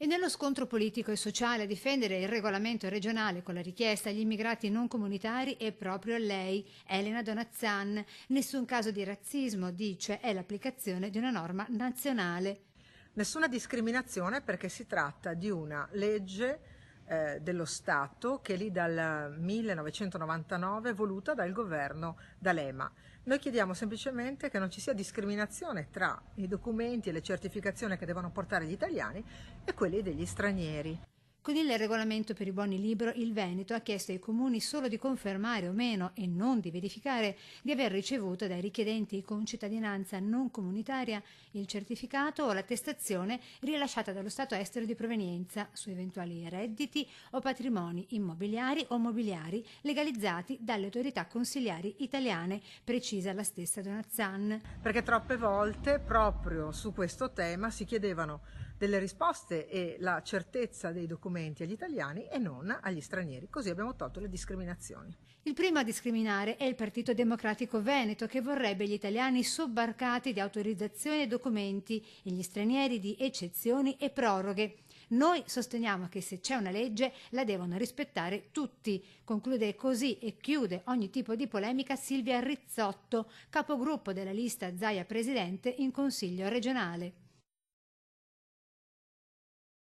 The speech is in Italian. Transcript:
E nello scontro politico e sociale a difendere il regolamento regionale con la richiesta agli immigrati non comunitari è proprio lei, Elena Donazzan. Nessun caso di razzismo, dice, è l'applicazione di una norma nazionale. Nessuna discriminazione perché si tratta di una legge dello Stato che è lì dal 1999 voluta dal governo D'Alema. Noi chiediamo semplicemente che non ci sia discriminazione tra i documenti e le certificazioni che devono portare gli italiani e quelli degli stranieri. Con il regolamento per i buoni libro, il Veneto ha chiesto ai comuni solo di confermare o meno e non di verificare di aver ricevuto dai richiedenti con cittadinanza non comunitaria il certificato o l'attestazione rilasciata dallo Stato estero di provenienza su eventuali redditi o patrimoni immobiliari o mobiliari legalizzati dalle autorità consiliari italiane, precisa la stessa Donazzan. Perché troppe volte proprio su questo tema si chiedevano delle risposte e la certezza dei documenti agli italiani e non agli stranieri. Così abbiamo tolto le discriminazioni. Il primo a discriminare è il Partito Democratico Veneto, che vorrebbe gli italiani sobbarcati di autorizzazioni e documenti e gli stranieri di eccezioni e proroghe. Noi sosteniamo che se c'è una legge la devono rispettare tutti. Conclude così e chiude ogni tipo di polemica Silvia Rizzotto, capogruppo della lista Zaia Presidente in Consiglio regionale.